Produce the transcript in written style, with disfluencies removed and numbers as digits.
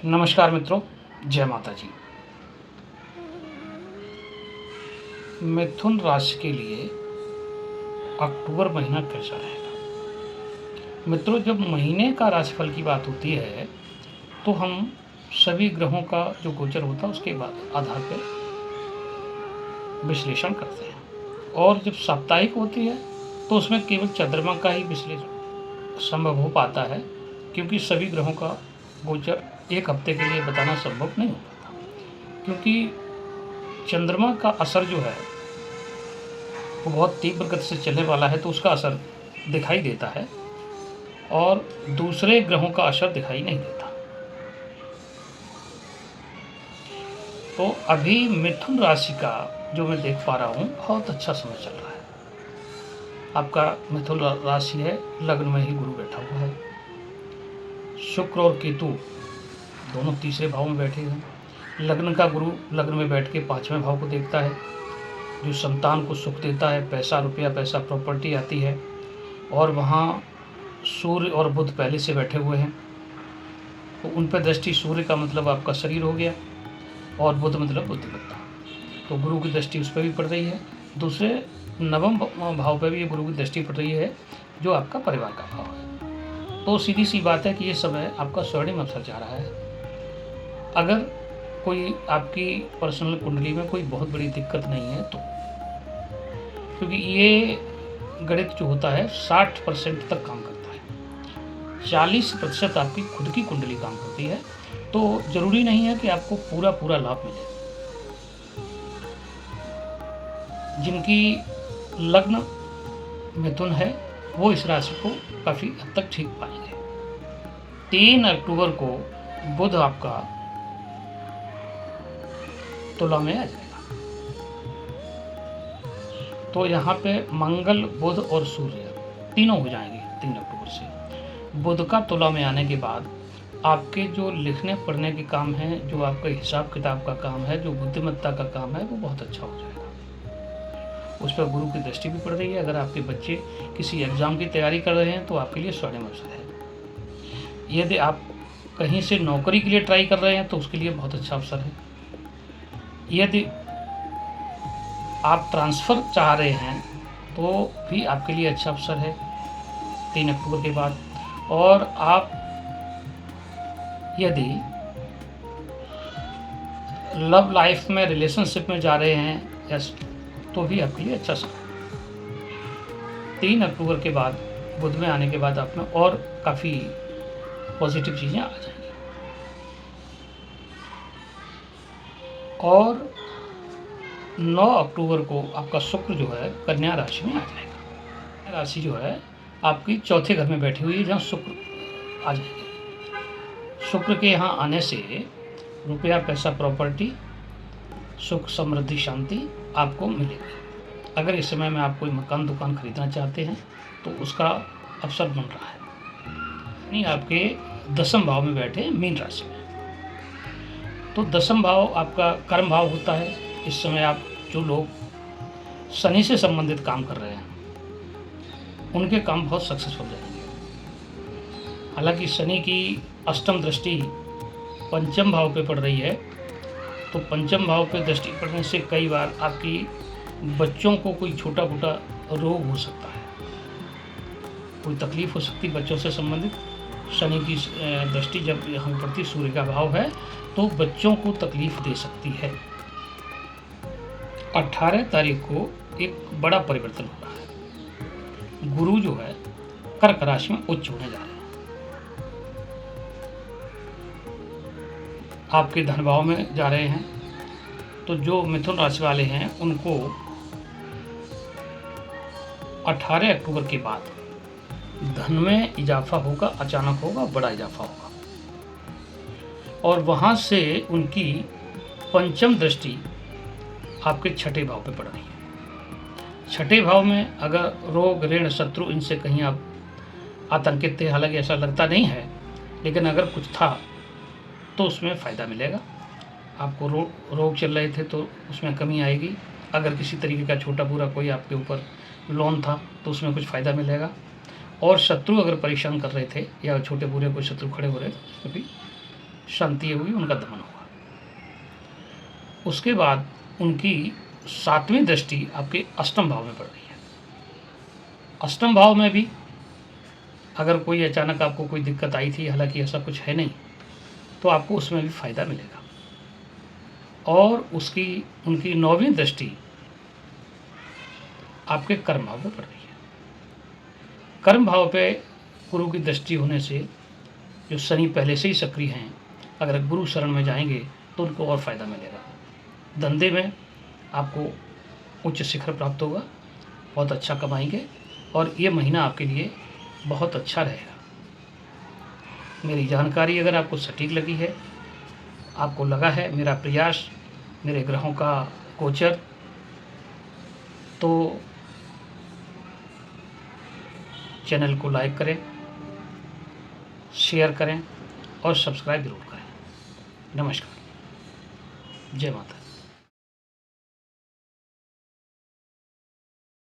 नमस्कार मित्रों, जय माता जी। मिथुन राशि के लिए अक्टूबर महीना कैसा रहेगा? मित्रों, जब महीने का राशिफल की बात होती है तो हम सभी ग्रहों का जो गोचर होता है उसके आधार पर विश्लेषण करते हैं, और जब साप्ताहिक होती है तो उसमें केवल चंद्रमा का ही विश्लेषण संभव हो पाता है, क्योंकि सभी ग्रहों का गोचर एक हफ्ते के लिए बताना संभव नहीं हो पाता, क्योंकि चंद्रमा का असर जो है वो बहुत तीव्र गति से चलने वाला है, तो उसका असर दिखाई देता है और दूसरे ग्रहों का असर दिखाई नहीं देता। तो अभी मिथुन राशि का जो मैं देख पा रहा हूँ, बहुत अच्छा समय चल रहा है। आपका मिथुन राशि है, लग्न में ही गुरु बैठा हुआ है। शुक्र और केतु दोनों तीसरे भाव में बैठे हैं। लग्न का गुरु लग्न में बैठ के 5वें भाव को देखता है, जो संतान को सुख देता है, पैसा रुपया, पैसा प्रॉपर्टी आती है। और वहाँ सूर्य और बुध पहले से बैठे हुए हैं, तो उन पर दृष्टि, सूर्य का मतलब आपका शरीर हो गया और बुध मतलब बुद्धिमत्ता, तो गुरु की दृष्टि उस पर भी पड़ रही है। दूसरे नवम भाव पर भी ये गुरु की दृष्टि पड़ रही है, जो आपका परिवार का भाव है। तो सीधी सी बात है कि ये समय आपका स्वर्णिम अवसर जा रहा है। अगर कोई आपकी पर्सनल कुंडली में कोई बहुत बड़ी दिक्कत नहीं है तो, क्योंकि ये गणित जो होता है 60% तक काम करता है, 40% आपकी खुद की कुंडली काम करती है, तो जरूरी नहीं है कि आपको पूरा लाभ मिले। जिनकी लग्न मिथुन है वो इस राशि को काफ़ी हद तक ठीक पाएंगे। 3 अक्टूबर को बुध आपका तुला में आ जाएगा, तो यहाँ पे मंगल, बुध और सूर्य तीनों हो जाएंगे 3 अक्टूबर से। बुध का तुला में आने के बाद आपके जो लिखने पढ़ने के काम हैं, जो आपका हिसाब किताब का काम है, जो बुद्धिमत्ता का काम है, वो बहुत अच्छा हो जाएगा। उस पर गुरु की दृष्टि भी पड़ रही है। अगर आपके बच्चे किसी एग्ज़ाम की तैयारी कर रहे हैं तो आपके लिए स्वर्णिम अवसर है। यदि आप कहीं से नौकरी के लिए ट्राई कर रहे हैं तो उसके लिए बहुत अच्छा अवसर है। यदि आप ट्रांसफ़र चाह रहे हैं तो भी आपके लिए अच्छा अवसर है 3 अक्टूबर के बाद। और आप यदि लव लाइफ में, रिलेशनशिप में जा रहे हैं या तो भी आपके लिए अच्छा समय। 3 अक्टूबर के बाद बुध में आने के बाद आप में और काफ़ी पॉजिटिव चीज़ें आ जाएंगी। और 9 अक्टूबर को आपका शुक्र जो है कन्या राशि में आ जाएगा। राशि जो है आपकी चौथे घर में बैठी हुई है, जहाँ शुक्र आ जाएंगे। शुक्र के यहाँ आने से रुपया, पैसा, प्रॉपर्टी, सुख, समृद्धि, शांति आपको मिलेगी। अगर इस समय में आप कोई मकान दुकान खरीदना चाहते हैं तो उसका अवसर बन रहा है। नहीं, आपके 10वें भाव में बैठे मीन राशि में, तो 10वां भाव आपका कर्म भाव होता है। इस समय आप जो लोग शनि से संबंधित काम कर रहे हैं उनके काम बहुत सक्सेसफुल रहेंगे। हालांकि शनि की अष्टम दृष्टि 5वें भाव पे पड़ रही है, तो 5वें भाव पे दृष्टि पड़ने से कई बार आपकी बच्चों को कोई छोटा मोटा रोग हो सकता है, कोई तकलीफ हो सकती है बच्चों से संबंधित। शनि की दृष्टि जब यहाँ पड़ती, सूर्य का भाव है, तो बच्चों को तकलीफ दे सकती है। 18 तारीख को एक बड़ा परिवर्तन हो रहा है। गुरु जो है कर्क राशि में उच्च होने जा रहे हैं। आपके धन भाव में जा रहे हैं, तो जो मिथुन राशि वाले हैं उनको 18 अक्टूबर के बाद धन में इजाफा होगा, अचानक होगा, बड़ा इजाफा होगा। और वहाँ से उनकी 5वीं दृष्टि आपके 6ठे भाव पे पड़ रही है। 6ठे भाव में अगर रोग, ऋण, शत्रु, इनसे कहीं आप आतंकित थे, हालांकि ऐसा लगता नहीं है, लेकिन अगर कुछ था तो उसमें फ़ायदा मिलेगा। आपको रोग चल रहे थे तो उसमें कमी आएगी। अगर किसी तरीके का छोटा पूरा कोई आपके ऊपर लोन था तो उसमें कुछ फ़ायदा मिलेगा। और शत्रु अगर परेशान कर रहे थे या छोटे पूरे कोई शत्रु खड़े हो रहे थे, उसमें भी शांति होगी, उनका दमन होगा। उसके बाद उनकी 7वीं दृष्टि आपके अष्टम भाव में पड़ रही है। अष्टम भाव में भी अगर कोई अचानक आपको कोई दिक्कत आई थी, हालांकि ऐसा कुछ है नहीं, तो आपको उसमें भी फायदा मिलेगा। और उनकी 9वीं दृष्टि आपके कर्म भाव पे पड़ रही है। कर्म भाव पे गुरु की दृष्टि होने से जो शनि पहले से ही सक्रिय हैं, अगर गुरु शरण में जाएंगे तो उनको और फायदा मिलेगा। धंधे में आपको उच्च शिखर प्राप्त होगा, बहुत अच्छा कमाएंगे और ये महीना आपके लिए बहुत अच्छा रहेगा। मेरी जानकारी अगर आपको सटीक लगी है, आपको लगा है मेरा प्रयास, मेरे ग्रहों का गोचर, तो चैनल को लाइक करें, शेयर करें और सब्सक्राइब जरूर करें। नमस्कार, जय माता दी।